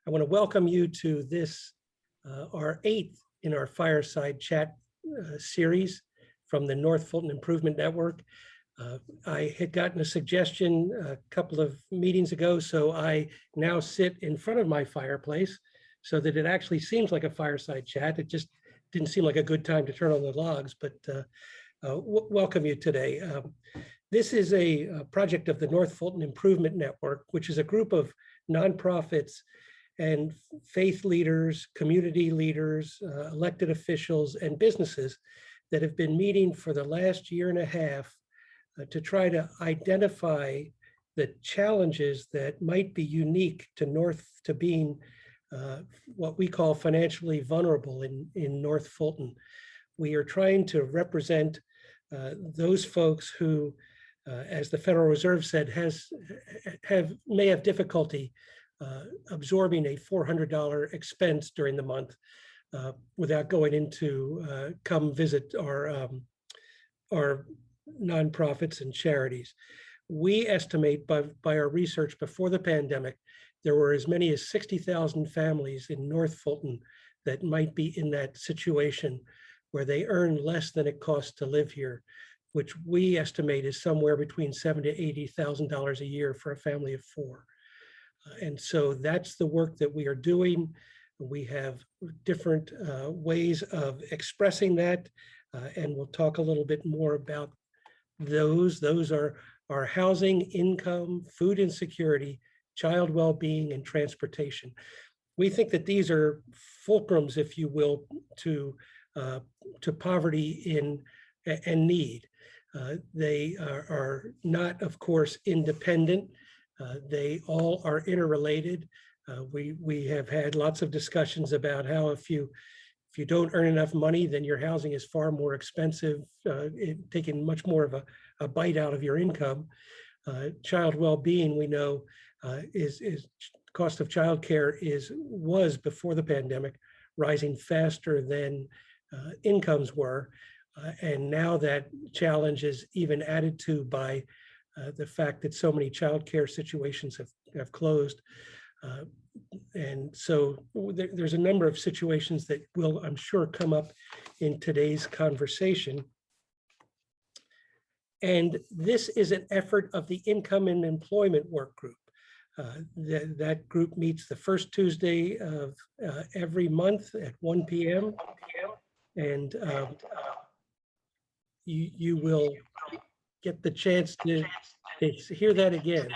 I want to welcome you to this, our 8th in our Fireside Chat series from the North Fulton Improvement Network. I had gotten a suggestion a couple of meetings ago, so I now sit in front of my fireplace so that it actually seems like a fireside chat. It just didn't seem like a good time to turn on the logs, but welcome you today. This is a project of the North Fulton Improvement Network, which is a group of nonprofits and faith leaders, community leaders, elected officials, and businesses that have been meeting for the last year and a half to try to identify the challenges that might be unique to being what we call financially vulnerable in North Fulton. We are trying to represent those folks who, as the Federal Reserve said, may have difficulty absorbing a $400 expense during the month without going into come visit our nonprofits and charities. We estimate by our research before the pandemic, there were as many as 60,000 families in North Fulton that might be in that situation where they earn less than it costs to live here, which we estimate is somewhere between $70,000 to $80,000 a year for a family of 4. And so that's the work that we are doing. We have different ways of expressing that, and we'll talk a little bit more about those. Those are our housing, income, food insecurity, child well-being, and transportation. We think that these are fulcrums, if you will, to poverty and need. They are not, of course, independent. They all are interrelated. We have had lots of discussions about how if you don't earn enough money, then your housing is far more expensive, taking much more of a bite out of your income. Child well-being, we know, is cost of childcare was before the pandemic rising faster than incomes were, and now that challenge is even added to by the fact that so many childcare situations have closed. And so there's a number of situations that will, I'm sure, come up in today's conversation. And this is an effort of the Income and Employment Work Group. That group meets the first Tuesday of every month at 1 p.m. And you will get the chance to hear that again.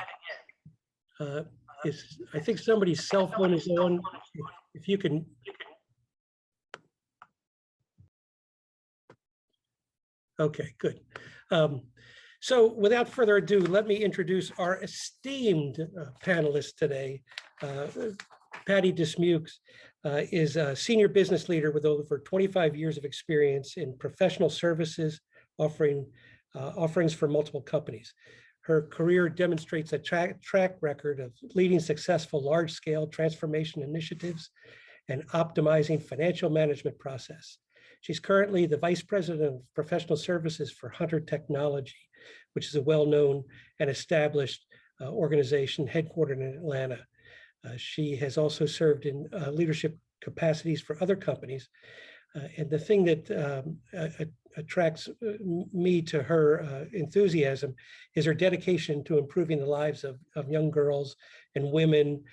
I think somebody's cell phone is on. If you can. Okay, good. So without further ado, let me introduce our esteemed panelists today. Patti Dismukes is a senior business leader with over 25 years of experience in professional services, offerings for multiple companies. Her career demonstrates a track record of leading successful large-scale transformation initiatives and optimizing financial management process. She's currently the Vice President of Professional Services for Hunter Technology, which is a well-known and established organization headquartered in Atlanta. She has also served in leadership capacities for other companies. And the thing that attracts me to her enthusiasm is her dedication to improving the lives of young girls and women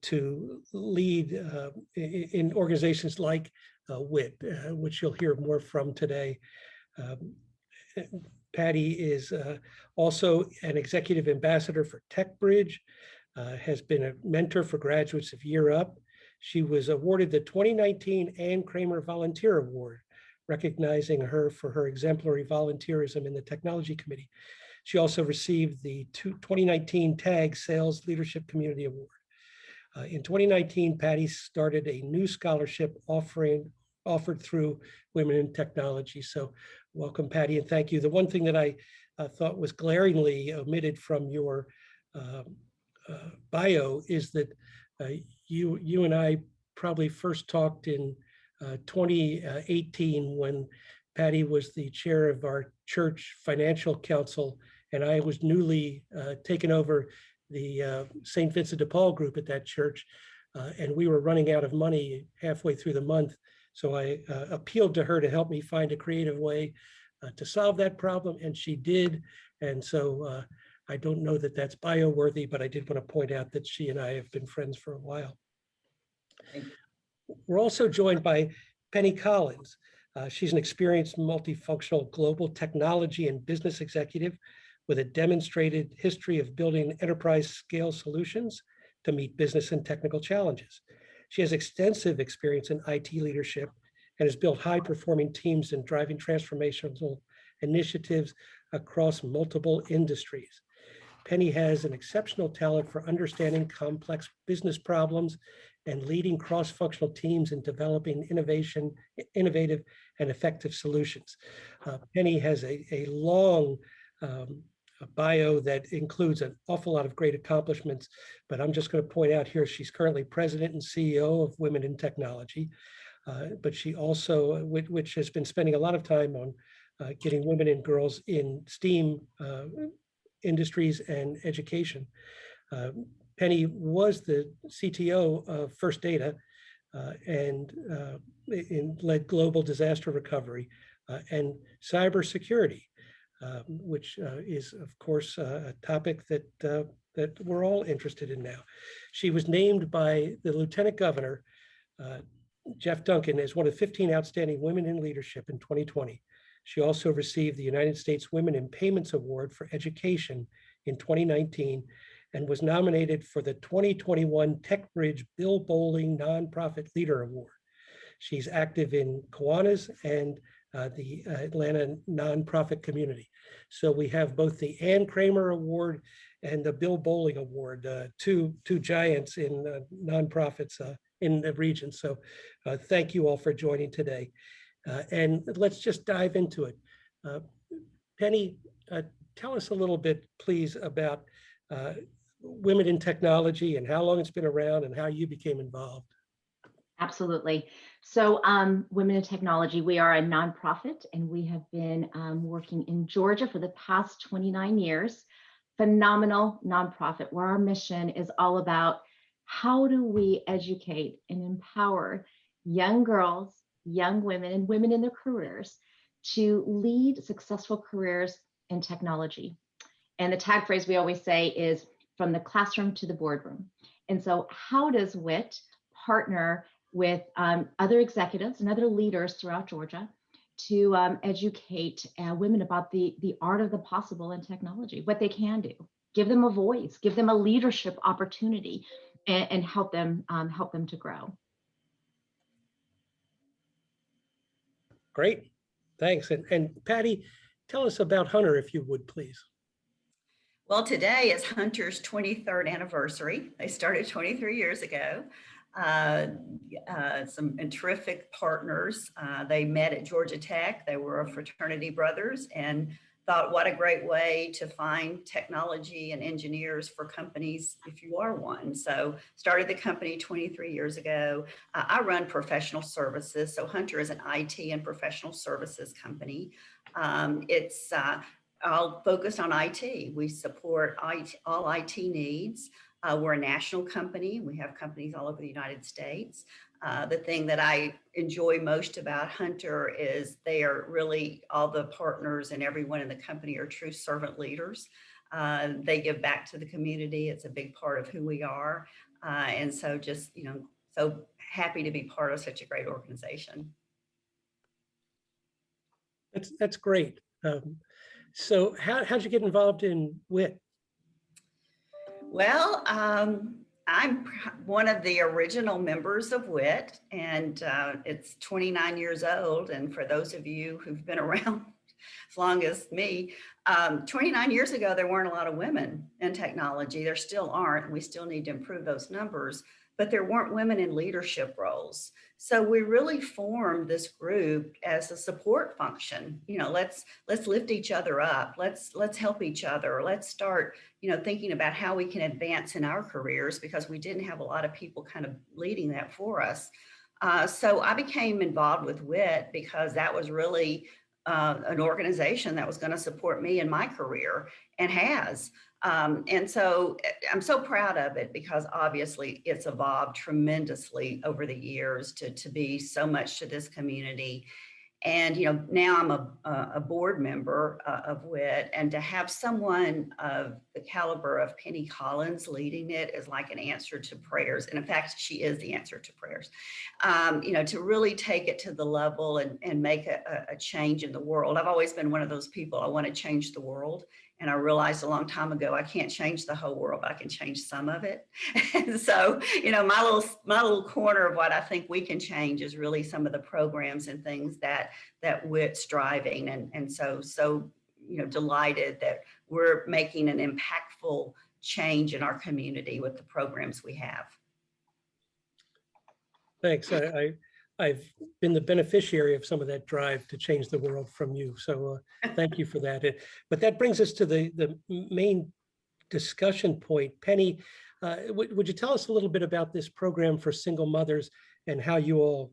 to lead in organizations like WIT, which you'll hear more from today. Patti is also an executive ambassador for TechBridge, has been a mentor for graduates of Year Up. She was awarded the 2019 Ann Kramer Volunteer Award, recognizing her for her exemplary volunteerism in the Technology Committee. She also received the 2019 TAG Sales Leadership Community Award. In 2019, Patti started a new scholarship offered through Women in Technology. So welcome, Patti, and thank you. The one thing that I thought was glaringly omitted from your bio is that you and I probably first talked in 2018 when Patti was the chair of our church financial council, and I was newly taken over the St. Vincent de Paul group at that church. and we were running out of money halfway through the month. So I appealed to her to help me find a creative way to solve that problem, and she did. And so I don't know that that's bio-worthy, but I did want to point out that she and I have been friends for a while. We're also joined by Penny Collins. She's an experienced multifunctional global technology and business executive with a demonstrated history of building enterprise scale solutions to meet business and technical challenges. She has extensive experience in IT leadership and has built high-performing teams in driving transformational initiatives across multiple industries. Penny has an exceptional talent for understanding complex business problems and leading cross-functional teams in developing innovative and effective solutions. Penny has a long bio that includes an awful lot of great accomplishments, but I'm just going to point out here, she's currently president and CEO of Women in Technology, but she also, which has been spending a lot of time on getting women and girls in STEAM industries and education. Penny was the CTO of First Data and led global disaster recovery and cybersecurity, which is, of course, a topic that that we're all interested in now. She was named by the Lieutenant Governor, Jeff Duncan, as one of 15 outstanding women in leadership in 2020. She also received the United States Women in Payments Award for Education in 2019 and was nominated for the 2021 TechBridge Bill Bowling Nonprofit Leader Award. She's active in Kiwanis and the Atlanta nonprofit community. So we have both the Ann Kramer Award and the Bill Bowling Award, two giants in nonprofits in the region. So thank you all for joining today. And let's just dive into it. Penny, tell us a little bit, please, about Women in Technology and how long it's been around and how you became involved. Absolutely. So Women in Technology, we are a nonprofit and we have been working in Georgia for the past 29 years. Phenomenal nonprofit where our mission is all about how do we educate and empower young girls, young women, and women in their careers to lead successful careers in technology. And the tag phrase we always say is from the classroom to the boardroom. And so how does WIT partner with other executives and other leaders throughout Georgia to educate women about the art of the possible in technology, what they can do, give them a voice, give them a leadership opportunity, and help them to grow. Great, thanks. And Patti, tell us about Hunter, if you would, please. Well, today is Hunter's 23rd anniversary. They started 23 years ago. Some terrific partners. They met at Georgia Tech. They were fraternity brothers and thought, what a great way to find technology and engineers for companies if you are one. So started the company 23 years ago. I run professional services. So Hunter is an IT and professional services company. It's all focused on IT. We support all IT needs. We're a national company. We have companies all over the United States. The thing that I enjoy most about Hunter is they are really, all the partners and everyone in the company are true servant leaders. They give back to the community. It's a big part of who we are. And so just, so happy to be part of such a great organization. That's great. So how'd you get involved in WIT? Well, I'm one of the original members of WIT, and it's 29 years old. And for those of you who've been around as long as me, 29 years ago, there weren't a lot of women in technology. There still aren't, and we still need to improve those numbers, but there weren't women in leadership roles. So we really formed this group as a support function. Let's lift each other up. Let's help each other. Let's start, thinking about how we can advance in our careers, because we didn't have a lot of people kind of leading that for us. So I became involved with WIT because that was really an organization that was going to support me in my career, and has. And so I'm so proud of it, because obviously it's evolved tremendously over the years to be so much to this community. And, now I'm a board member of WIT, and to have someone of the caliber of Penny Collins leading it is like an answer to prayers. And in fact, she is the answer to prayers, to really take it to the level and make a change in the world. I've always been one of those people. I want to change the world. And I realized a long time ago, I can't change the whole world, but I can change some of it. And so, my little corner of what I think we can change is really some of the programs and things that WIT's driving. And so, delighted that we're making an impactful change in our community with the programs we have. Thanks. I've been the beneficiary of some of that drive to change the world from you. So thank you for that. But that brings us to the main discussion point. Penny, would you tell us a little bit about this program for single mothers and how you all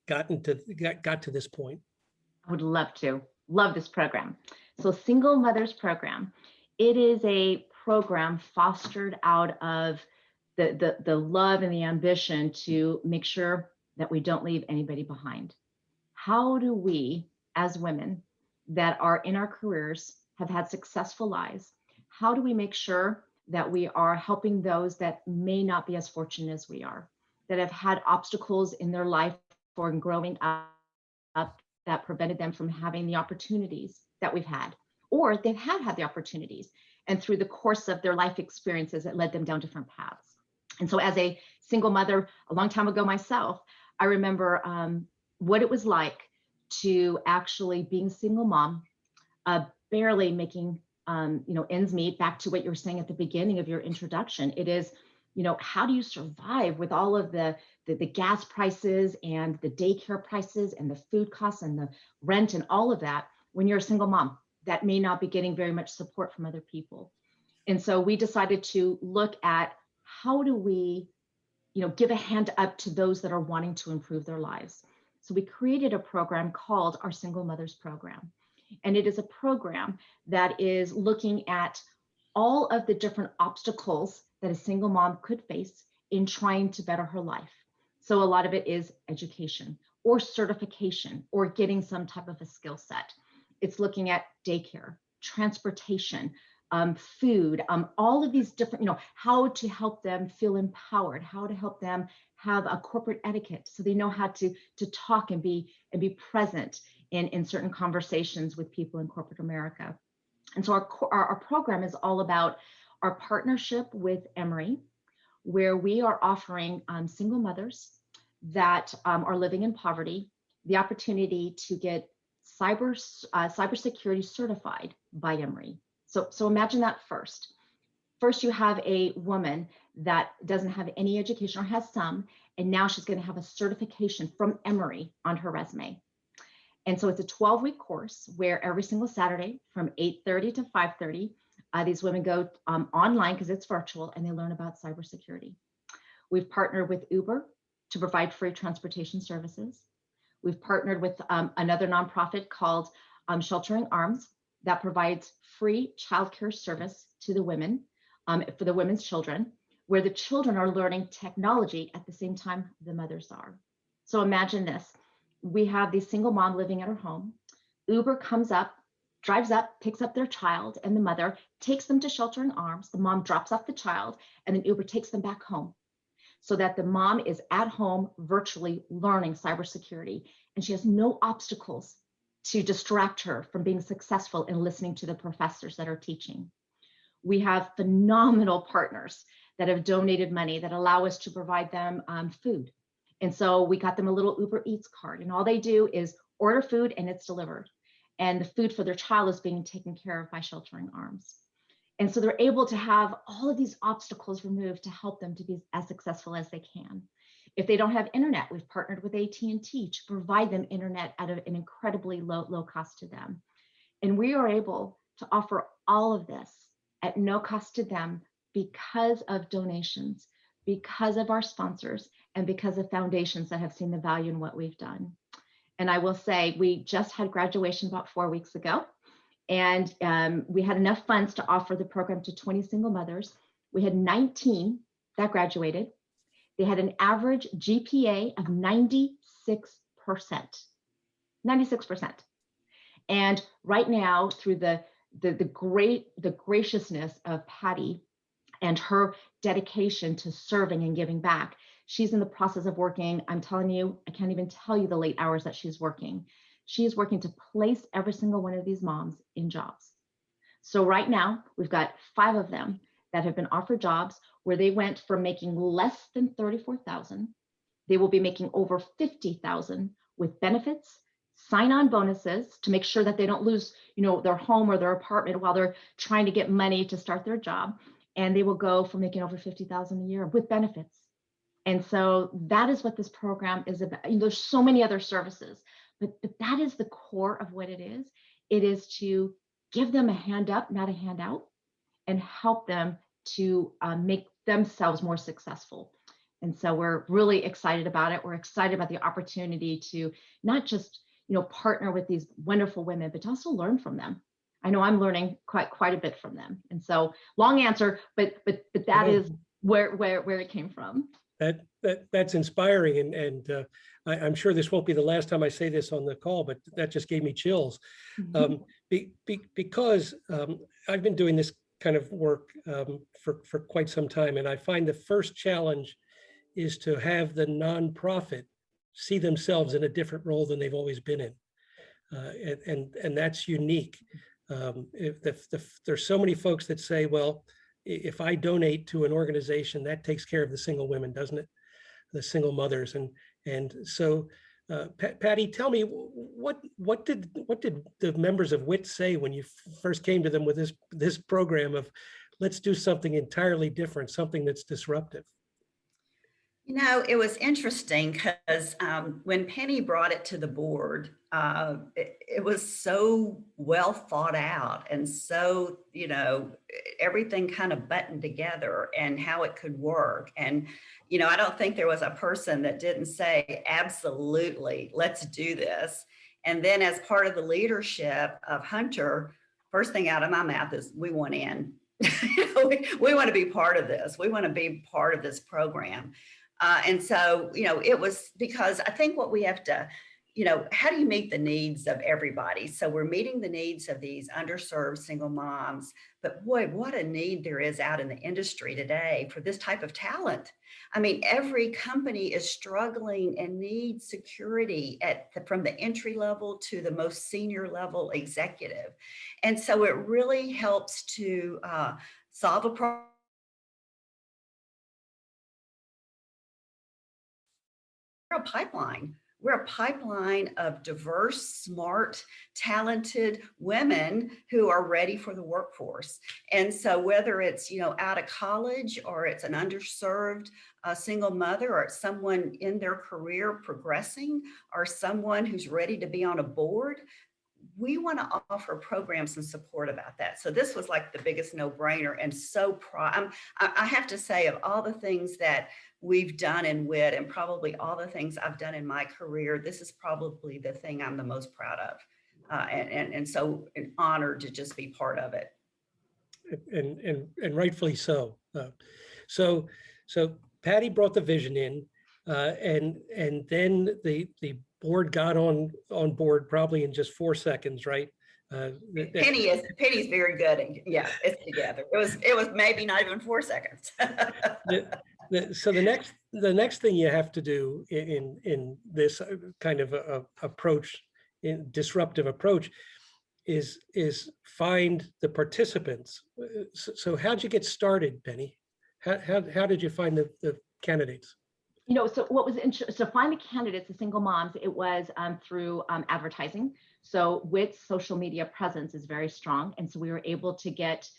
got to this point? I would love to. Love this program. So Single Mothers Program, it is a program fostered out of the love and the ambition to make sure that we don't leave anybody behind. How do we, as women that are in our careers, have had successful lives, how do we make sure that we are helping those that may not be as fortunate as we are, that have had obstacles in their life for growing up that prevented them from having the opportunities that we've had, or they've had the opportunities, and through the course of their life experiences, it led them down different paths. And so as a single mother, a long time ago myself, I remember what it was like to actually being a single mom, barely making ends meet. Back to what you were saying at the beginning of your introduction, it is, how do you survive with all of the gas prices and the daycare prices and the food costs and the rent and all of that when you're a single mom that may not be getting very much support from other people. And so we decided to look at how do we give a hand up to those that are wanting to improve their lives. So we created a program called our Single Mothers Program. And it is a program that is looking at all of the different obstacles that a single mom could face in trying to better her life. So a lot of it is education or certification or getting some type of a skill set. It's looking at daycare, transportation, food, all of these different, how to help them feel empowered, how to help them have a corporate etiquette so they know how to talk and be present in certain conversations with people in corporate America. And so our program is all about our partnership with Emory, where we are offering single mothers that are living in poverty the opportunity to get cybersecurity certified by Emory. So imagine that first. First, you have a woman that doesn't have any education or has some, and now she's going to have a certification from Emory on her resume. And so it's a 12-week course where every single Saturday from 8:30 to 5:30, these women go online because it's virtual, and they learn about cybersecurity. We've partnered with Uber to provide free transportation services. We've partnered with another nonprofit called Sheltering Arms that provides free childcare service to the women, for the women's children, where the children are learning technology at the same time the mothers are. So imagine this. We have the single mom living at her home. Uber comes up, drives up, picks up their child and the mother, takes them to Sheltering Arms. The mom drops off the child, and then Uber takes them back home so that the mom is at home virtually learning cybersecurity, and she has no obstacles to distract her from being successful in listening to the professors that are teaching. We have phenomenal partners that have donated money that allow us to provide them food. And so we got them a little Uber Eats card, and all they do is order food and it's delivered. And the food for their child is being taken care of by Sheltering Arms. And so they're able to have all of these obstacles removed to help them to be as successful as they can. If they don't have internet, we've partnered with AT&T to provide them internet at an incredibly low cost to them. And we are able to offer all of this at no cost to them because of donations, because of our sponsors, and because of foundations that have seen the value in what we've done. And I will say, we just had graduation about 4 weeks ago. And we had enough funds to offer the program to 20 single mothers. We had 19 that graduated. They had an average GPA of 96%. 96%. And right now, through the graciousness of Patti and her dedication to serving and giving back, she's in the process of working. I'm telling you, I can't even tell you the late hours that she's working. She is working to place every single one of these moms in jobs. So right now, we've got 5 of them that have been offered jobs where they went from making less than $34,000. They will be making over $50,000 with benefits, sign-on bonuses to make sure that they don't lose, their home or their apartment while they're trying to get money to start their job. And they will go from making over $50,000 a year with benefits. And so that is what this program is about. There's so many other services, but that is the core of what it is. It is to give them a hand up, not a handout, and help them to make themselves more successful. And so we're really excited about it. We're excited about the opportunity to not just, partner with these wonderful women, but to also learn from them. I know I'm learning quite a bit from them. And so long answer, but that is where it came from. That's inspiring, and I'm sure this won't be the last time I say this on the call, but that just gave me chills. Because I've been doing this kind of work for quite some time, and I find the first challenge is to have the nonprofit see themselves in a different role than they've always been in, and that's unique. There's so many folks that say, well, if I donate to an organization, that takes care of the single women, doesn't it? The single mothers. And so, Patti, tell me, what did the members of WIT say when you first came to them with this program of, let's do something entirely different, something that's disruptive? It was interesting because when Penny brought it to the board, it was so well thought out, and so, everything kind of buttoned together and how it could work. And, I don't think there was a person that didn't say, absolutely, let's do this. And then as part of the leadership of Hunter, first thing out of my mouth is, we want in. we want to be part of this. We want to be part of this program. And so, it was because I think what we have to, how do you meet the needs of everybody? So we're meeting the needs of these underserved single moms, but boy, what a need there is out in the industry today for this type of talent. I mean, every company is struggling and needs security from the entry level to the most senior level executive. And so it really helps to solve a problem. We're a pipeline. We're a pipeline of diverse, smart, talented women who are ready for the workforce. And so whether it's, out of college, or it's an underserved single mother, or it's someone in their career progressing, or someone who's ready to be on a board, we want to offer programs and support about that. So this was like the biggest no-brainer, and so proud. I have to say, of all the things that we've done in WIT, and probably all the things I've done in my career, this is probably the thing I'm the most proud of, and so honored to just be part of it. And rightfully so. So Patti brought the vision in, and then the board got on board probably in just 4 seconds, right? Penny's very good. Yeah, it's together. It was maybe not even 4 seconds. So the next thing you have to do in this kind of disruptive approach is find the participants. So how'd you get started, Penny? How did you find the candidates? So what was interesting, so find the candidates, the single moms, it was through advertising. So WIT's social media presence is very strong. And so we were able to get,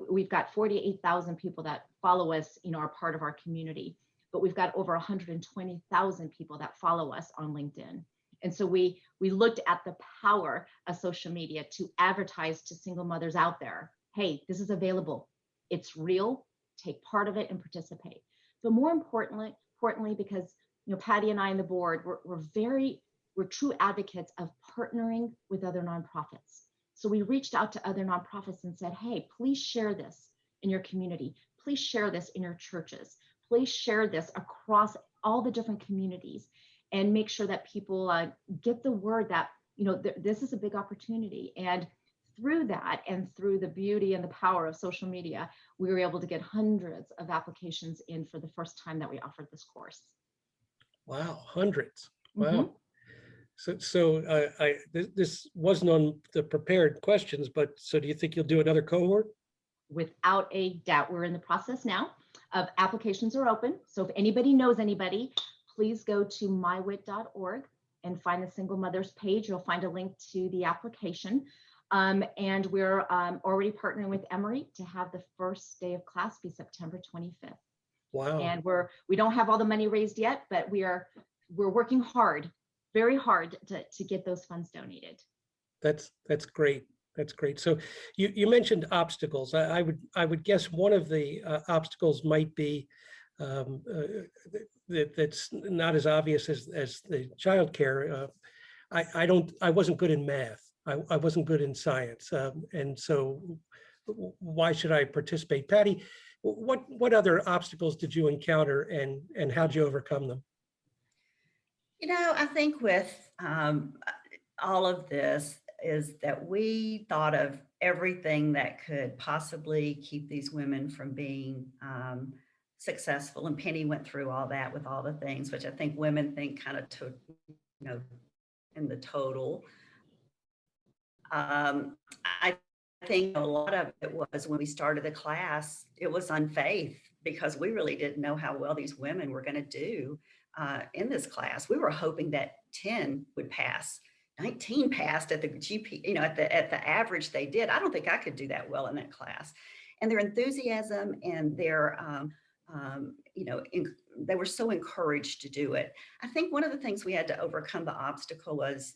we've got 48,000 people that follow us, are part of our community, but we've got over 120,000 people that follow us on LinkedIn. And so we looked at the power of social media to advertise to single mothers out there. Hey, this is available. It's real. Take part of it and participate. But more importantly, because Patti and I and the board, we're very we're true advocates of partnering with other nonprofits. So we reached out to other nonprofits and said, hey, please share this in your community. Please share this in your churches. Please share this across all the different communities and make sure that people get the word that, this is a big opportunity. And through that, and through the beauty and the power of social media, we were able to get hundreds of applications in for the first time that we offered this course. Wow, hundreds. Wow. Mm-hmm. This wasn't on the prepared questions, but so do you think you'll do another cohort? Without a doubt. We're in the process now of applications are open. So if anybody knows anybody, please go to mywit.org and find the Single Mothers page. You'll find a link to the application. And we're already partnering with Emory to have the first day of class be September 25th. Wow. And we don't have all the money raised yet, but we're working hard, very hard to get those funds donated. That's great. That's great. So you mentioned obstacles. I would guess one of the obstacles might be that's not as obvious as the childcare. I wasn't good in math. I wasn't good in science, and so why should I participate? Patti, what other obstacles did you encounter, and how'd you overcome them? I think with all of this is that we thought of everything that could possibly keep these women from being successful. And Penny went through all that with all the things, which I think women think kind of in the total. I think a lot of it was when we started the class, it was unfaith because we really didn't know how well these women were going to do in this class. We were hoping that 10 would pass. 19 passed at the GP, at the average they did. I don't think I could do that well in that class. And their enthusiasm and their, they were so encouraged to do it. I think one of the things we had to overcome the obstacle was,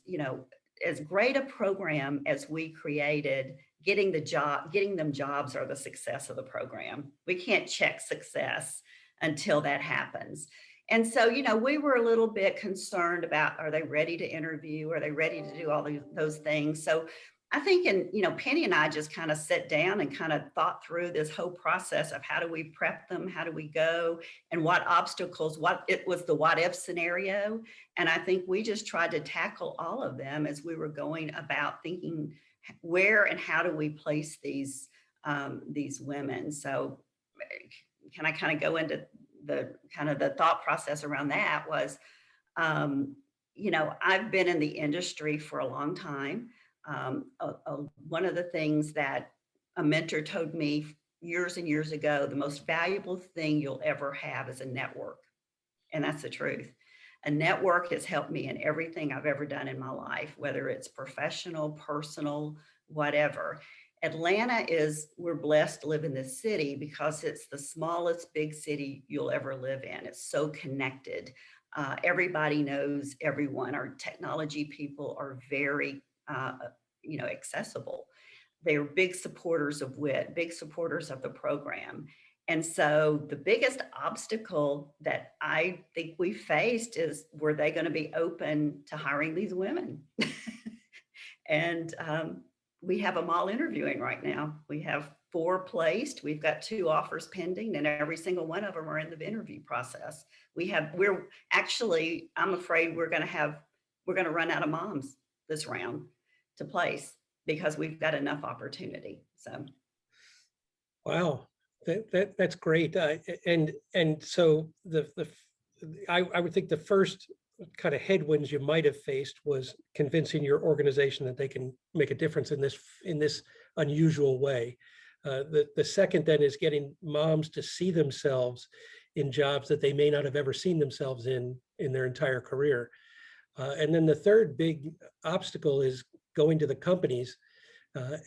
as great a program as we created, getting them jobs are the success of the program. We can't check success until that happens. And so, we were a little bit concerned about, are they ready to interview? Are they ready to do all those things? So I think, Penny and I just kind of sat down and kind of thought through this whole process of how do we prep them? How do we go? And what obstacles, it was the what if scenario. And I think we just tried to tackle all of them as we were going about thinking where and how do we place these women. So can I kind of go into the thought process around that was, I've been in the industry for a long time. One of the things that a mentor told me years and years ago, the most valuable thing you'll ever have is a network. And that's the truth. A network has helped me in everything I've ever done in my life, whether it's professional, personal, whatever. Atlanta we're blessed to live in this city because it's the smallest big city you'll ever live in. It's so connected. Everybody knows everyone. Our technology people are very accessible. They're big supporters of WIT, big supporters of the program. And so the biggest obstacle that I think we faced is, were they going to be open to hiring these women? And we have them all interviewing right now. We have 4 placed. We've got 2 offers pending, and every single one of them are in the interview process. I'm afraid we're going to run out of moms this round to place because we've got enough opportunity. So, wow, that's great. And so I would think the first kind of headwinds you might have faced was convincing your organization that they can make a difference in this unusual way. The second then is getting moms to see themselves in jobs that they may not have ever seen themselves in their entire career. And then the third big obstacle is going to the companies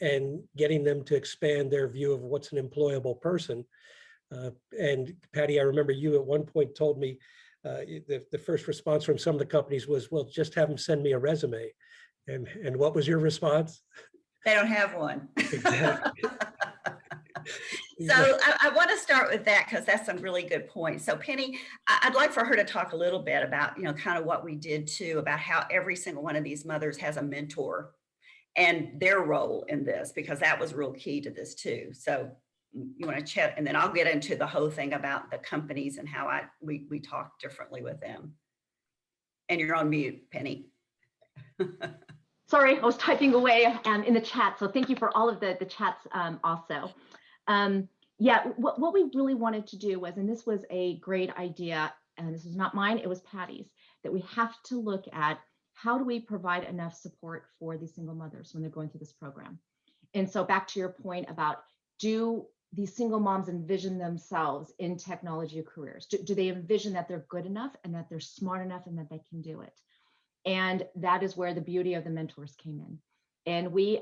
and getting them to expand their view of what's an employable person. And Patti, I remember you at one point told me the first response from some of the companies was, well, just have them send me a resume. And what was your response? They don't have one. Exactly. So I want to start with that because that's some really good points. So Penny, I'd like for her to talk a little bit about, kind of what we did too, about how every single one of these mothers has a mentor and their role in this, because that was real key to this too. So you want to chat, and then I'll get into the whole thing about the companies and how we talk differently with them. And you're on mute, Penny. Sorry, I was typing away in the chat. So thank you for all of the chats also. Yeah, what we really wanted to do was, and this was a great idea, and this is not mine, it was Patti's, that we have to look at how do we provide enough support for these single mothers when they're going through this program. And so back to your point about, do these single moms envision themselves in technology careers? Do they envision that they're good enough and that they're smart enough and that they can do it? And that is where the beauty of the mentors came in. And we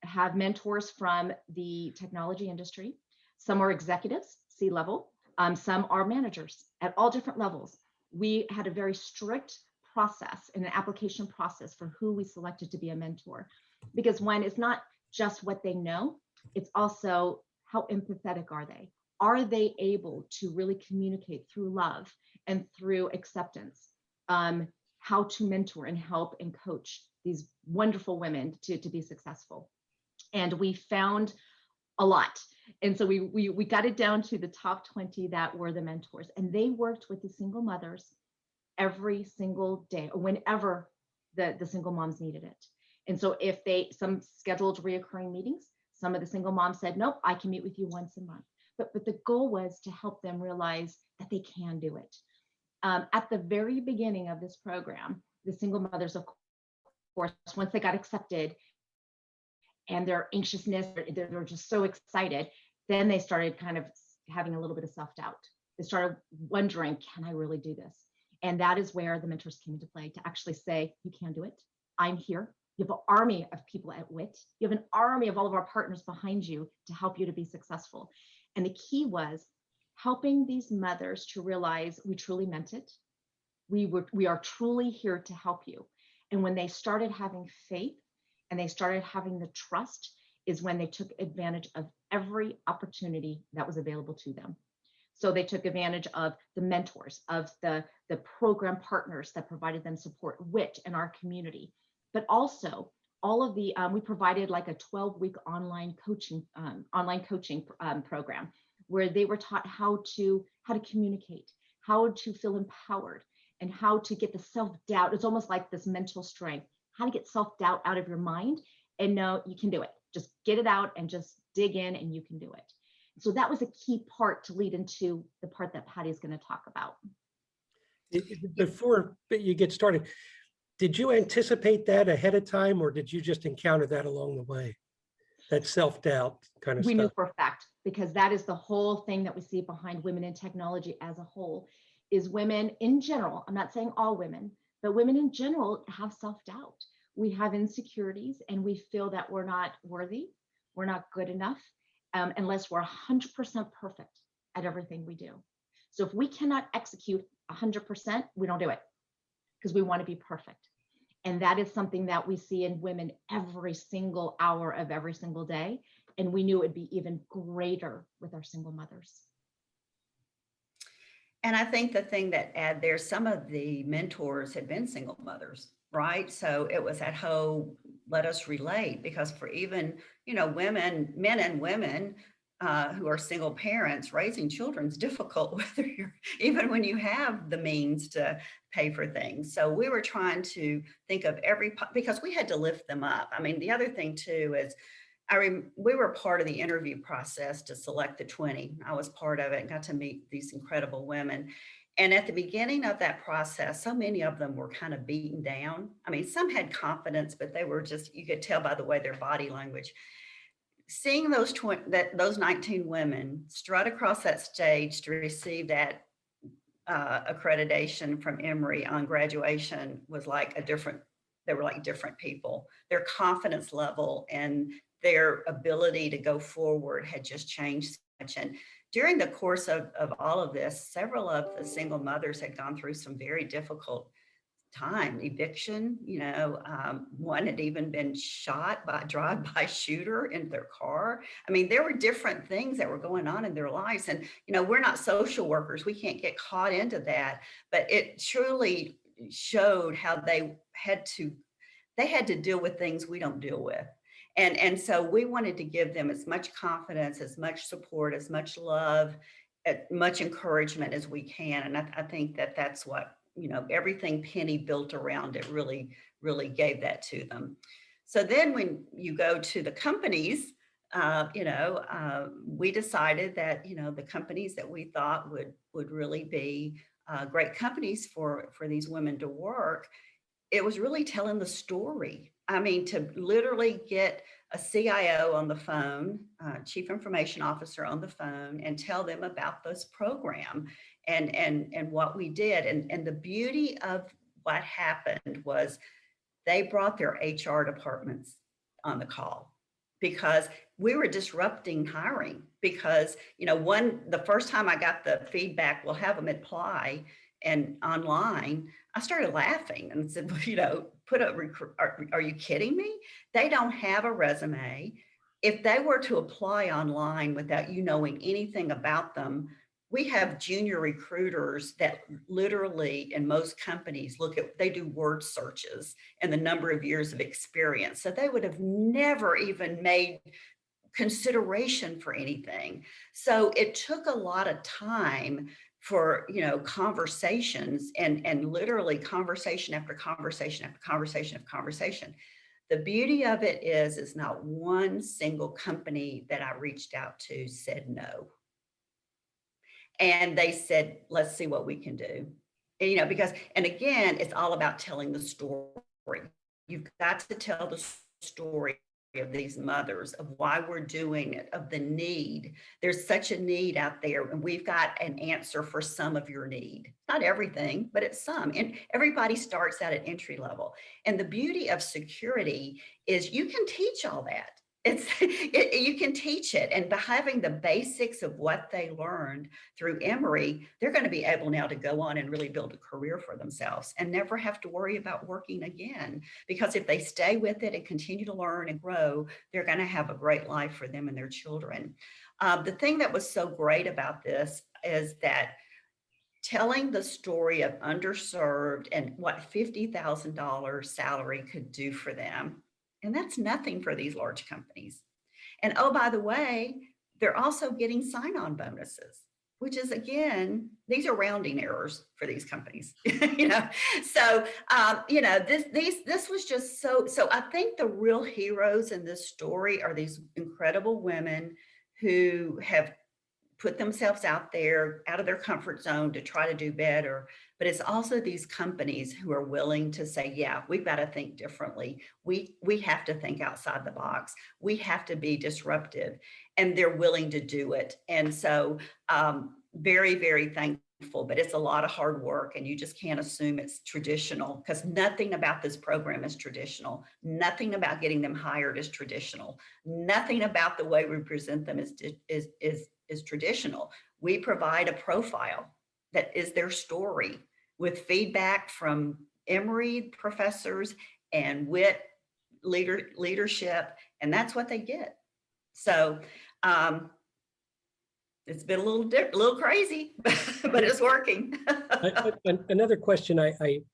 have mentors from the technology industry. Some are executives, C-level. Some are managers at all different levels. We had a very strict process and an application process for who we selected to be a mentor. Because when it's not just what they know, it's also how empathetic are they? Are they able to really communicate through love and through acceptance? How to mentor and help and coach these wonderful women to be successful. And we found a lot. And so we got it down to the top 20 that were the mentors. And they worked with the single mothers every single day, or whenever the single moms needed it. And so if some scheduled reoccurring meetings, some of the single moms said, nope, I can meet with you once a month. But the goal was to help them realize that they can do it. At the very beginning of this program, the single mothers, of course, once they got accepted and their anxiousness, they're just so excited, then they started kind of having a little bit of self-doubt. They started wondering, can I really do this? And that is where the mentors came into play, to actually say, you can do it. I'm here. You have an army of people at WIT. You have an army of all of our partners behind you to help you to be successful. And the key was helping these mothers to realize we truly meant it. We are truly here to help you. And when they started having faith and they started having the trust, is when they took advantage of every opportunity that was available to them. So they took advantage of the mentors, of the program partners that provided them support, WIT and our community, but also all of the, we provided like a 12-week online coaching program where they were taught how to communicate, how to feel empowered, and how to get the self-doubt. It's almost like this mental strength, how to get self-doubt out of your mind and know you can do it. Just get it out and just dig in and you can do it. So that was a key part to lead into the part that Patti is going to talk about. Before you get started, did you anticipate that ahead of time, or did you just encounter that along the way? That self-doubt kind of We stuff? knew for a fact, because that is the whole thing that we see behind women in technology as a whole, is women in general, I'm not saying all women, but women in general have self-doubt. We have insecurities and we feel that we're not worthy, we're not good enough, unless we're 100% perfect at everything we do. So if we cannot execute 100%, we don't do it, because we want to be perfect. And that is something that we see in women every single hour of every single day. And we knew it'd be even greater with our single mothers. And I think the thing that some of the mentors had been single mothers, right? So it was that whole, let us relate, because for even, women, men and women who are single parents, raising children is difficult, even when you have the means to pay for things. So we were trying to think of because we had to lift them up. I mean, the other thing too is, we were part of the interview process to select the 20. I was part of it and got to meet these incredible women. And at the beginning of that process, so many of them were kind of beaten down. I mean, some had confidence, but they were just, you could tell by the way their body language. Seeing those 19 women strut across that stage to receive that accreditation from Emory on graduation was like they were like different people. Their confidence level and their ability to go forward had just changed so much. And during the course of all of this, several of the single mothers had gone through some very difficult time, eviction, one had even been shot by a drive-by shooter in their car. I mean, there were different things that were going on in their lives. And, we're not social workers. We can't get caught into that, but it truly showed how they had to deal with things we don't deal with. And so we wanted to give them as much confidence, as much support, as much love, as much encouragement as we can. And I think that that's what, everything Penny built around it really, really gave that to them. So then when you go to the companies, we decided that, the companies that we thought would really be great companies for these women to work, it was really telling the story. I mean, to literally get a CIO on the phone, Chief Information Officer on the phone, and tell them about this program and what we did. And the beauty of what happened was they brought their HR departments on the call, because we were disrupting hiring. Because, the first time I got the feedback, we'll have them apply and online, I started laughing and said, are you kidding me? They don't have a resume. If they were to apply online without you knowing anything about them, we have junior recruiters that literally in most companies they do word searches and the number of years of experience. So they would have never even made consideration for anything. So it took a lot of time for, conversations and literally conversation after conversation after conversation after conversation. The beauty of it is not one single company that I reached out to said no. And they said, let's see what we can do. And, because, and again, it's all about telling the story. You've got to tell the story of these mothers, of why we're doing it, of the need. There's such a need out there, and we've got an answer for some of your need. Not everything, but it's some. And everybody starts out at entry level. And the beauty of security is you can teach all that. You can teach it, and by having the basics of what they learned through Emory, they're going to be able now to go on and really build a career for themselves and never have to worry about working again. Because if they stay with it and continue to learn and grow, they're going to have a great life for them and their children. The thing that was so great about this is that telling the story of underserved and what $50,000 salary could do for them. And that's nothing for these large companies. And oh, by the way, they're also getting sign-on bonuses, which is, again, these are rounding errors for these companies. So this was just so I think the real heroes in this story are these incredible women who have put themselves out there, out of their comfort zone to try to do better. But it's also these companies who are willing to say, yeah, we've got to think differently. We have to think outside the box. We have to be disruptive, and they're willing to do it. And so very, very thankful, but it's a lot of hard work, and you just can't assume it's traditional, because nothing about this program is traditional. Nothing about getting them hired is traditional. Nothing about the way we present them is traditional. We provide a profile that is their story with feedback from Emory professors and WIT leadership, and that's what they get. So it's been a little crazy, but it's working. Another question I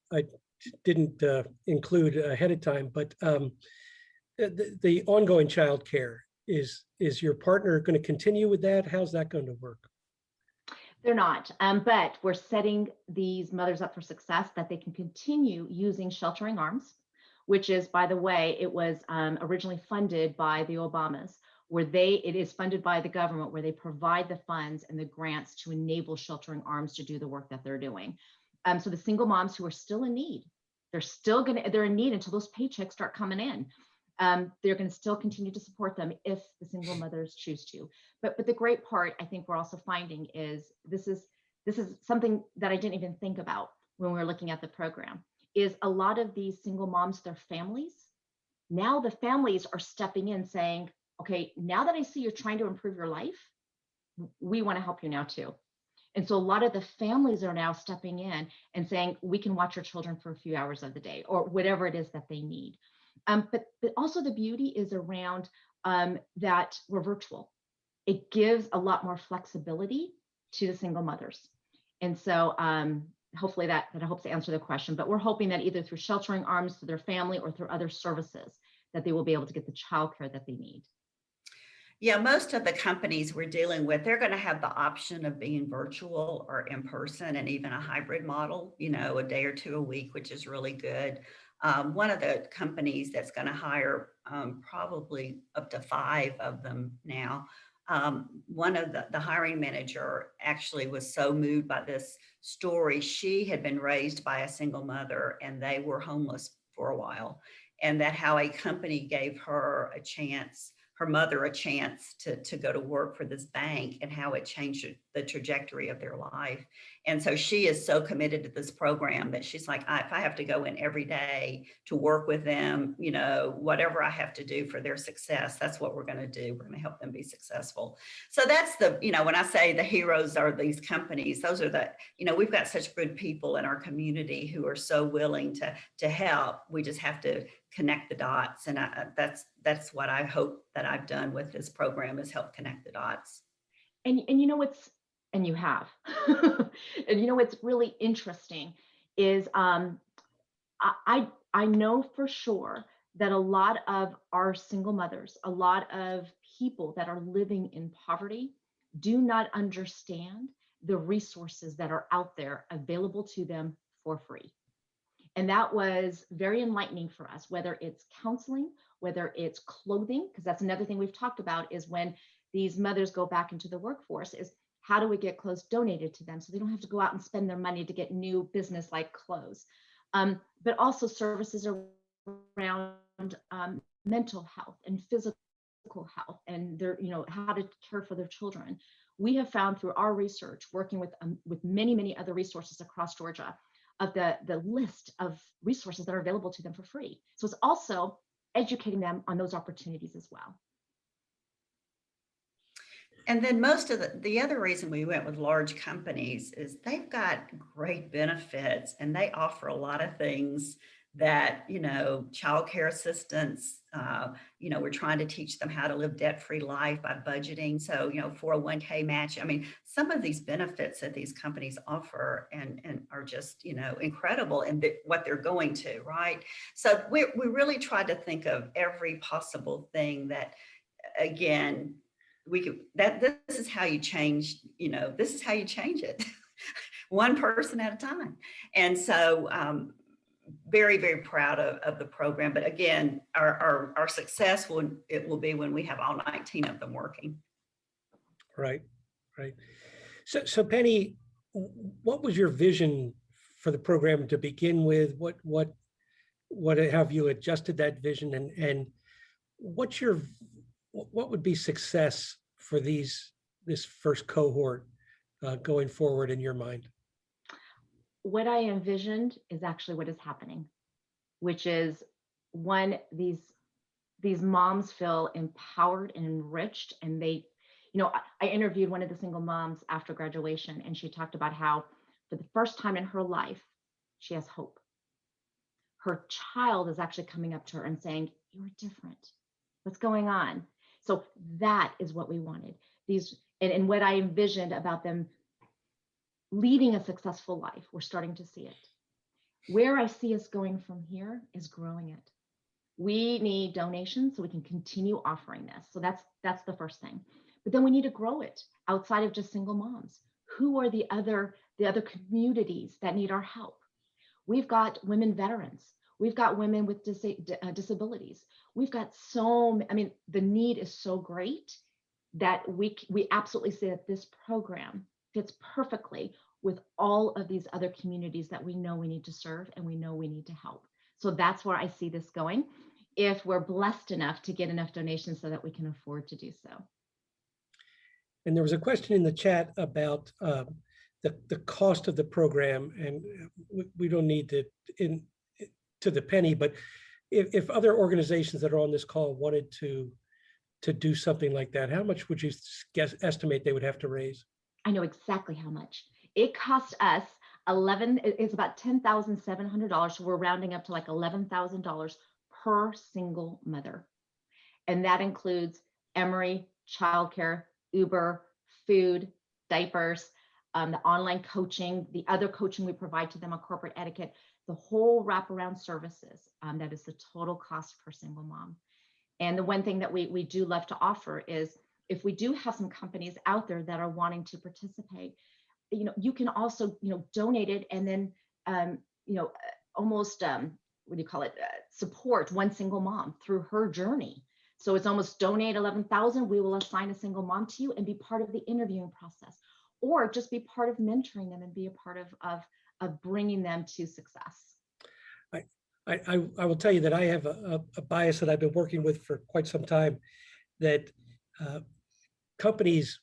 didn't include ahead of time, but the ongoing childcare, is your partner going to continue with that? How's that going to work? They're not, but we're setting these mothers up for success that they can continue using Sheltering Arms, which is, by the way, it was originally funded by the Obamas, where it is funded by the government, where they provide the funds and the grants to enable Sheltering Arms to do the work that they're doing. So the single moms who are still in need, they're in need until those paychecks start coming in. They're going to still continue to support them if the single mothers choose to. But the great part, I think we're also finding, is this is something that I didn't even think about when we were looking at the program, is a lot of these single moms, their families, now the families are stepping in saying, okay, now that I see you're trying to improve your life, we want to help you now too. And so a lot of the families are now stepping in and saying, we can watch your children for a few hours of the day or whatever it is that they need. But also the beauty is around that we're virtual. It gives a lot more flexibility to the single mothers. And so hopefully that helps to answer the question, but we're hoping that either through sheltering arms to their family or through other services that they will be able to get the childcare that they need. Yeah, most of the companies we're dealing with, they're going to have the option of being virtual or in person and even a hybrid model, you know, a day or two a week, which is really good. One of the companies that's going to hire probably up to 5 of them now. One of the hiring manager actually was so moved by this story. She had been raised by a single mother and they were homeless for a while. And that how a company gave her a chance, her mother a chance to go to work for this bank, and how it changed the trajectory of their life. And so she is so committed to this program that she's like, if I have to go in every day to work with them, you know, whatever I have to do for their success, that's what we're going to do. We're going to help them be successful. So that's the, you know, when I say the heroes are these companies, those are the, you know, we've got such good people in our community who are so willing to help. We just have to connect the dots. And that's what I hope that I've done with this program, is help connect the dots. And you know what's, and you have, and you know what's really interesting is I know for sure that a lot of our single mothers, a lot of people that are living in poverty do not understand the resources that are out there available to them for free. And that was very enlightening for us, whether it's counseling, whether it's clothing, because that's another thing we've talked about, is when these mothers go back into the workforce, is how do we get clothes donated to them so they don't have to go out and spend their money to get new business like clothes. But also services around mental health and physical health, and their, you know, how to care for their children. We have found through our research, working with many other resources across Georgia, of the list of resources that are available to them for free. So it's also educating them on those opportunities as well. And then most of the other reason we went with large companies is they've got great benefits and they offer a lot of things that, you know, childcare assistance, you know, we're trying to teach them how to live debt-free life by budgeting. So, you know, 401k match. I mean, some of these benefits that these companies offer and are just, you know, incredible in what they're going to, right? So we really tried to think of every possible thing that, again, we could, this is how you change, you know, this is how you change it. One person at a time. And so, very, very proud of the program. But again, our success will be when we have all 19 of them working. Right. So Penny, what was your vision for the program to begin with? What have you adjusted that vision, and what would be success for this first cohort going forward in your mind? What I envisioned is actually what is happening, which is, one, these moms feel empowered and enriched. And they, you know, I interviewed one of the single moms after graduation, and she talked about how for the first time in her life, she has hope. Her child is actually coming up to her and saying, "You're different. What's going on?" So that is what we wanted. And what I envisioned about them leading a successful life, we're starting to see it. Where I see us going from here is growing it. We need donations so we can continue offering this. So that's the first thing. But then we need to grow it outside of just single moms. Who are the other communities that need our help? We've got women veterans. We've got women with disabilities. We've got the need is so great that we absolutely see that this program fits perfectly with all of these other communities that we know we need to serve and we know we need to help. So that's where I see this going, if we're blessed enough to get enough donations so that we can afford to do so. And there was a question in the chat about the cost of the program, and we don't need to the penny, but if other organizations that are on this call wanted to do something like that, how much would you estimate they would have to raise? I know exactly how much. It cost us it's about $10,700. So we're rounding up to like $11,000 per single mother. And that includes Emory, childcare, Uber, food, diapers, the online coaching, the other coaching we provide to them on corporate etiquette, the whole wraparound services. That is the total cost per single mom. And the one thing that we do love to offer is, if we do have some companies out there that are wanting to participate, you can also, donate it, and then, almost, what do you call it? Support one single mom through her journey. So it's almost donate 11,000. We will assign a single mom to you and be part of the interviewing process, or just be part of mentoring them and be a part of bringing them to success. I will tell you that I have a bias that I've been working with for quite some time, that companies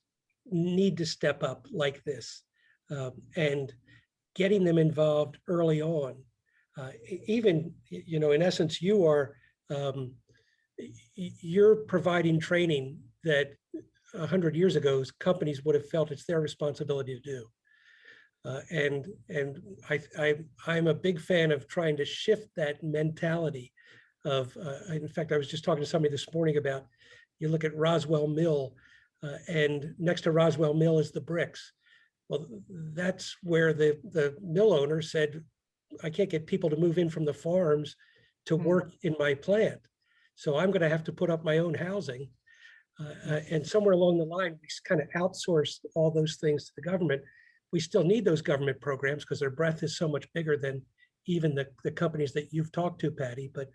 need to step up like this, and getting them involved early on. Even, in essence, you're providing training that 100 years ago companies would have felt it's their responsibility to do. And I'm a big fan of trying to shift that mentality of, in fact, I was just talking to somebody this morning about, you look at Roswell Mill, and next to Roswell Mill is the bricks. Well, that's where the mill owner said, I can't get people to move in from the farms to work in my plant, so I'm going to have to put up my own housing. And somewhere along the line, we kind of outsourced all those things to the government. We still need those government programs because their breadth is so much bigger than even the companies that you've talked to, Patti. But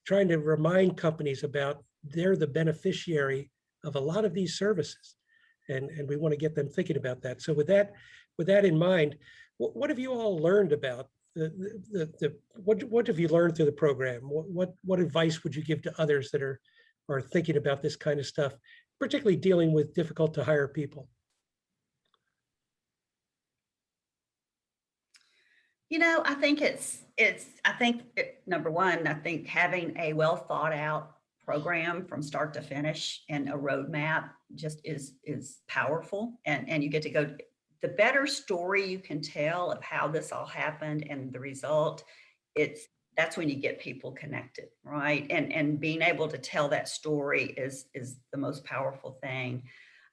trying to remind companies about they're the beneficiary of a lot of these services, and we want to get them thinking about that. So with that in mind, what have you all learned about what have you learned through the program? What advice would you give to others that are thinking about this kind of stuff, particularly dealing with difficult to hire people? I think number one, I think having a well thought out program from start to finish and a roadmap just is powerful. And you get to go, the better story you can tell of how this all happened and the result, that's when you get people connected, right? And being able to tell that story is the most powerful thing.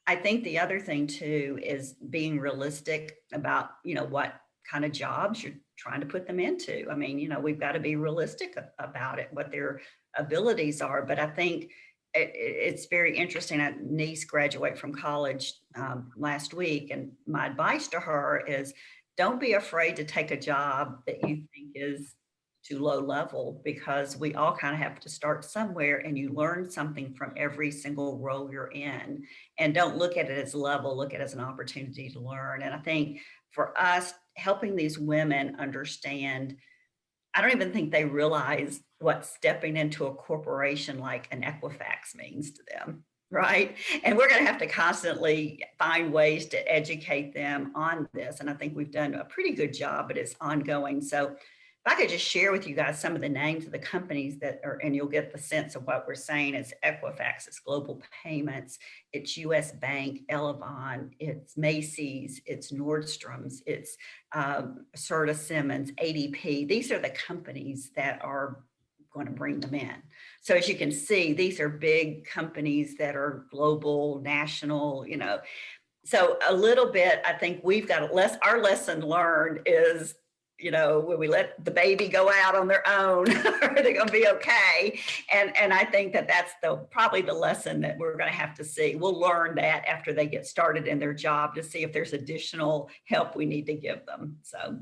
I think the other thing too is being realistic about, what kind of jobs you're trying to put them into. I mean, we've got to be realistic about it, what their abilities are. But I think it's very interesting. A niece graduated from college last week, and my advice to her is, don't be afraid to take a job that you think is too low level, because we all kind of have to start somewhere, and you learn something from every single role you're in. And don't look at it as level, look at it as an opportunity to learn. And I think for us, helping these women understand, I don't even think they realize what stepping into a corporation like an Equifax means to them, right? And we're going to have to constantly find ways to educate them on this. And I think we've done a pretty good job, but it's ongoing. So if I could just share with you guys some of the names of the companies that are, and you'll get the sense of what we're saying. It's Equifax, it's Global Payments, it's US Bank, Elevon, it's Macy's, it's Nordstrom's, it's Serta Simmons, ADP. These are the companies that are going to bring them in. So as you can see, these are big companies that are global, national, So a little bit, I think we've got our lesson learned is, when we let the baby go out on their own, are they going to be okay? And I think that's probably the lesson that we're going to have to see. We'll learn that after they get started in their job, to see if there's additional help we need to give them. So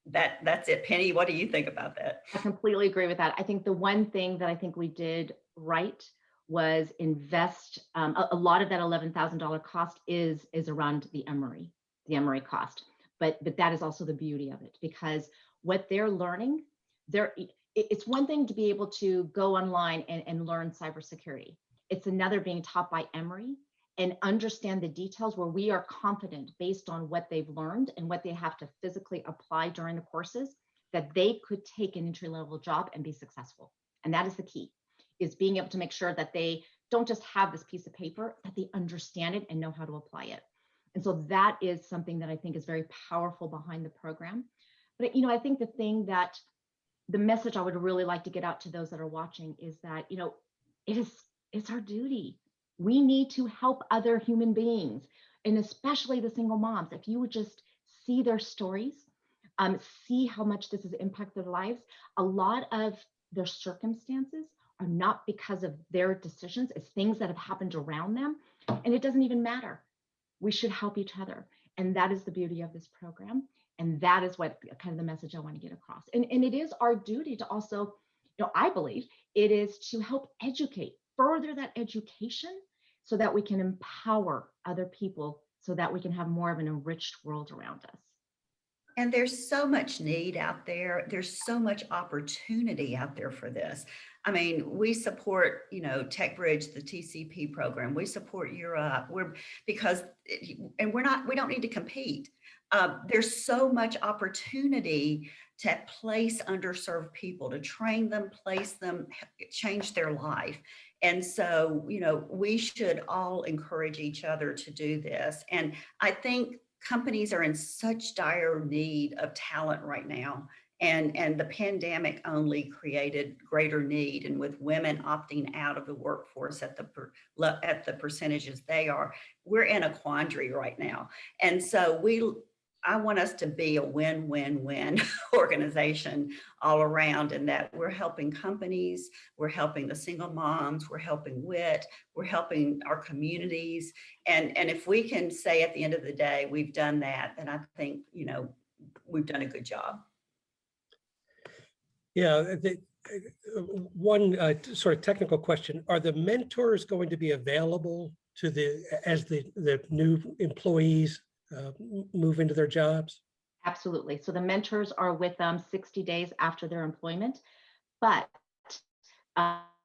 that's it. Penny, what do you think about that? I completely agree with that. I think the one thing that I think we did right was invest. A lot of that $11,000 cost is around the Emory cost. But that is also the beauty of it, because what they're learning, it's one thing to be able to go online and learn cybersecurity. It's another being taught by Emory and understand the details, where we are confident, based on what they've learned and what they have to physically apply during the courses, that they could take an entry-level job and be successful. And that is the key, is being able to make sure that they don't just have this piece of paper, that they understand it and know how to apply it. And so that is something that I think is very powerful behind the program. But, I think the message I would really like to get out to those that are watching is that, it's our duty. We need to help other human beings, and especially the single moms. If you would just see their stories, see how much this has impacted their lives, a lot of their circumstances are not because of their decisions, it's things that have happened around them, and it doesn't even matter. We should help each other. And that is the beauty of this program. And that is what kind of the message I want to get across. And it is our duty to also, I believe it is to help educate, further that education so that we can empower other people so that we can have more of an enriched world around us. And there's so much need out there. There's so much opportunity out there for this. I mean, we support, Tech Bridge, the TCP program. We support Europe. We don't need to compete. There's so much opportunity to place underserved people, to train them, place them, change their life. And so, we should all encourage each other to do this. And I think companies are in such dire need of talent right now. And the pandemic only created greater need. And with women opting out of the workforce at the percentages they are, we're in a quandary right now. And so I want us to be a win-win-win organization all around, in that we're helping companies, we're helping the single moms, we're helping WIT, we're helping our communities. And if we can say at the end of the day, we've done that, then I think, we've done a good job. Yeah, one sort of technical question: are the mentors going to be available as the new employees move into their jobs? Absolutely. So the mentors are with them 60 days after their employment. But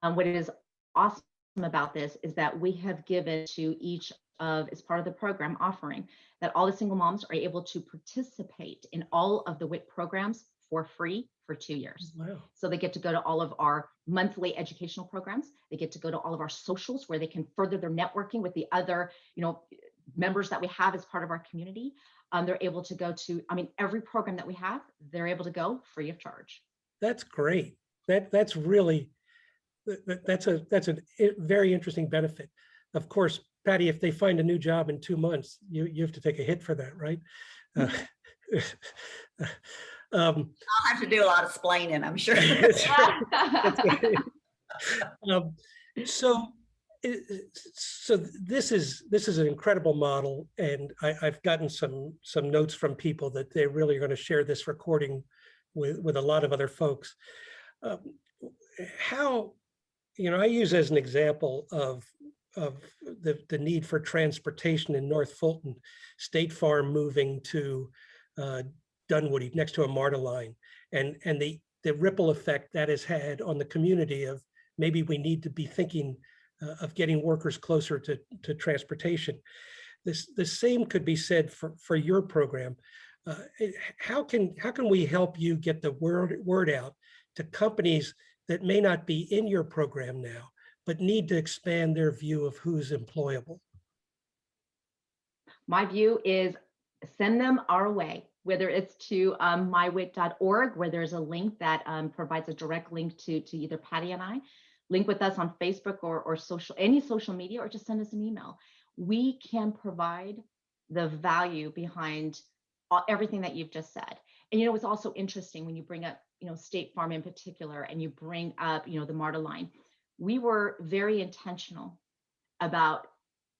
what is awesome about this is that we have given to each as part of the program offering, that all the single moms are able to participate in all of the WIT programs for free for 2 years. Wow. So they get to go to all of our monthly educational programs. They get to go to all of our socials where they can further their networking with the other, members that we have as part of our community. They're able to go to, every program that we have, they're able to go free of charge. That's great. That's really, that's a very interesting benefit. Of course, Patti, if they find a new job in 2 months, you have to take a hit for that, right? I'll have to do a lot of splaining, I'm sure. So this is an incredible model, and I've gotten some notes from people that they really are going to share this recording with a lot of other folks. How, I use as an example of the need for transportation in North Fulton, State Farm moving to Dunwoody next to a MARTA line, and the ripple effect that has had on the community of maybe we need to be thinking of getting workers closer to transportation. The same could be said for your program. How can we help you get the word out to companies that may not be in your program now, but need to expand their view of who's employable? My view is send them our way, whether it's to mywit.org, where there's a link that provides a direct link to either Patti and I. Link with us on Facebook or any social media, or just send us an email. We can provide the value behind everything that you've just said. And it's also interesting when you bring up, State Farm in particular, and you bring up, the MARTA line. We were very intentional about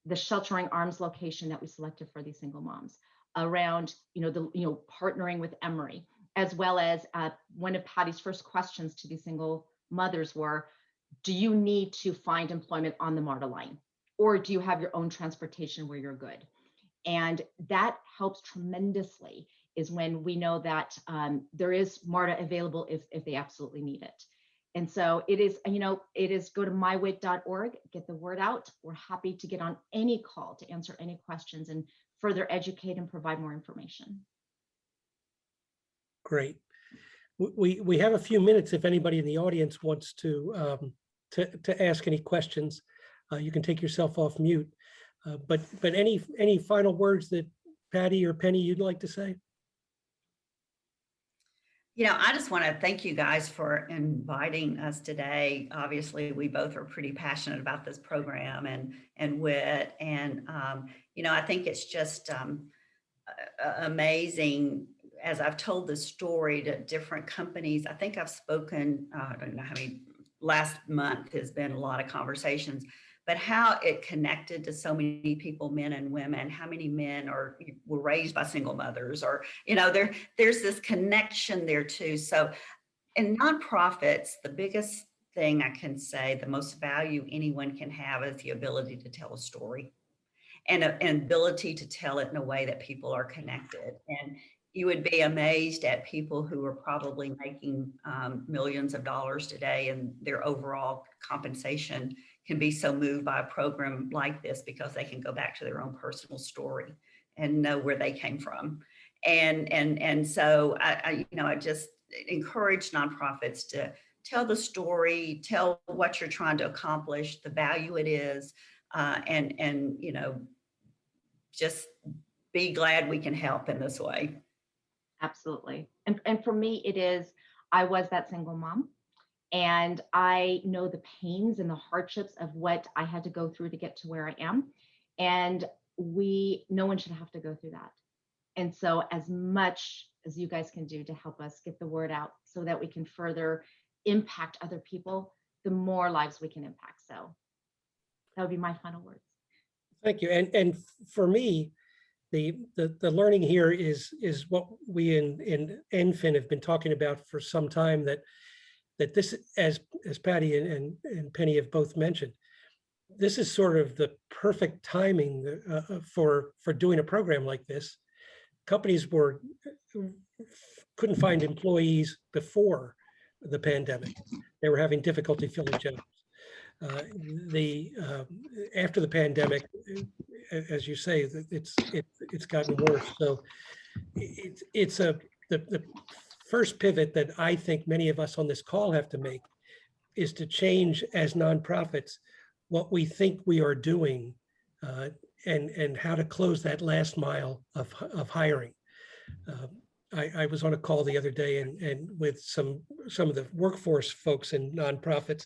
the sheltering arms location that we selected for these single moms around, partnering with Emory, as well as one of Patti's first questions to these single mothers were, do you need to find employment on the MARTA line? Or do you have your own transportation where you're good? And that helps tremendously, is when we know that there is MARTA available if they absolutely need it. And so it is go to mywit.org, get the word out. We're happy to get on any call to answer any questions and further educate and provide more information. Great. We have a few minutes if anybody in the audience wants to ask any questions. You can take yourself off mute. But any final words that Patti or Penny you'd like to say? I just want to thank you guys for inviting us today. Obviously, we both are pretty passionate about this program and WIT. And, I think it's just amazing. As I've told this story to different companies, I think I've spoken, I don't know how many, last month has been a lot of conversations, but how it connected to so many people, men and women, how many men were raised by single mothers, or, there's this connection there too. So in nonprofits, the biggest thing I can say, the most value anyone can have is the ability to tell a story and an ability to tell it in a way that people are connected. And you would be amazed at people who are probably making millions of dollars today, and their overall compensation can be so moved by a program like this because they can go back to their own personal story and know where they came from. And so I just encourage nonprofits to tell the story, tell what you're trying to accomplish, the value it is, and just be glad we can help in this way. Absolutely. And for me, I was that single mom, and I know the pains and the hardships of what I had to go through to get to where I am. And no one should have to go through that. And so as much as you guys can do to help us get the word out so that we can further impact other people, the more lives we can impact. So that would be my final words. Thank you. And for me, the learning here is what we in NFIN have been talking about for some time, that this, as Patti and Penny have both mentioned, this is sort of the perfect timing for doing a program like this. Companies couldn't find employees before the pandemic. They were having difficulty filling jobs. After the pandemic, as you say, it's gotten worse. So it's the first pivot that I think many of us on this call have to make is to change as nonprofits what we think we are doing, and how to close that last mile of hiring. I was on a call the other day and with some of the workforce folks in nonprofits,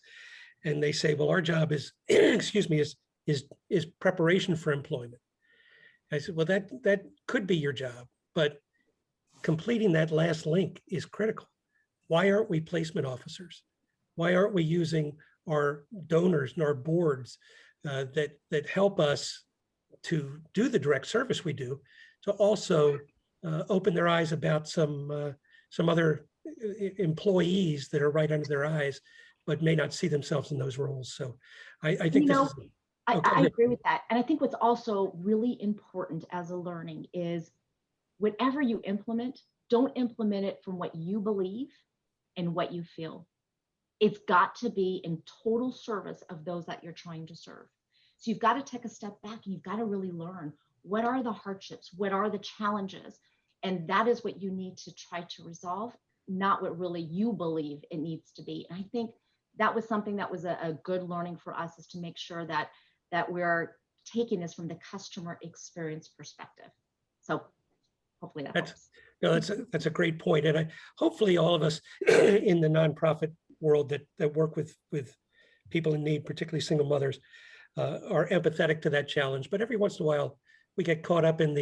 and they say, well, our job is, excuse me, is preparation for employment. I said, well, that could be your job, but completing that last link is critical. Why aren't we placement officers? Why aren't we using our donors and our boards that help us to do the direct service we do, to also open their eyes about some other employees that are right under their eyes, but may not see themselves in those roles. So I think I agree with that. And I think what's also really important as a learning is whatever you implement, don't implement it from what you believe and what you feel. It's got to be in total service of those that you're trying to serve. So you've got to take a step back and you've got to really learn, what are the hardships? What are the challenges? And that is what you need to try to resolve, not what really you believe it needs to be. And I think that was something that was a good learning for us, is to make sure that we're taking this from the customer experience perspective. So hopefully that helps. No, that's a great point. And hopefully all of us in the nonprofit world that work with people in need, particularly single mothers, are empathetic to that challenge. But every once in a while, we get caught up in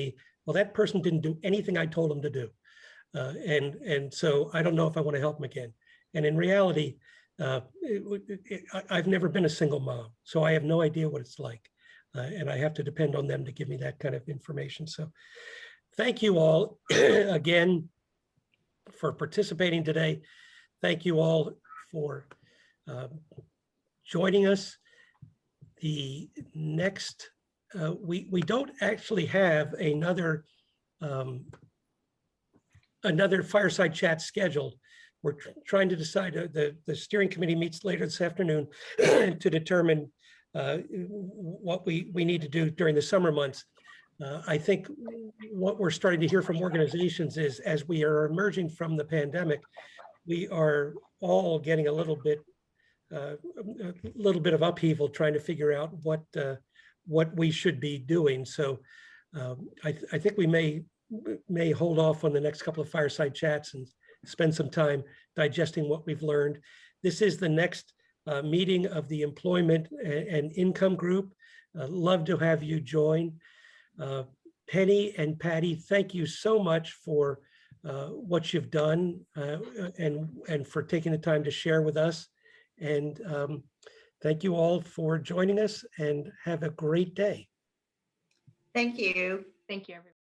well, that person didn't do anything I told them to do. And so I don't know if I want to help them again. And in reality, I've never been a single mom, so I have no idea what it's like. And I have to depend on them to give me that kind of information. So thank you all again for participating today. Thank you all for joining us. The next, we don't actually have another fireside chat scheduled. We're trying to decide, the steering committee meets later this afternoon to determine what we need to do during the summer months. I think what we're starting to hear from organizations is, as we are emerging from the pandemic, we are all getting a little bit of upheaval, trying to figure out what we should be doing. So I think we may hold off on the next couple of fireside chats and spend some time digesting what we've learned. This is the next meeting of the Employment and Income Group. Love to have you join. Penny and Patti, thank you so much for what you've done and for taking the time to share with us. And thank you all for joining us, and have a great day. Thank you. Thank you, everyone.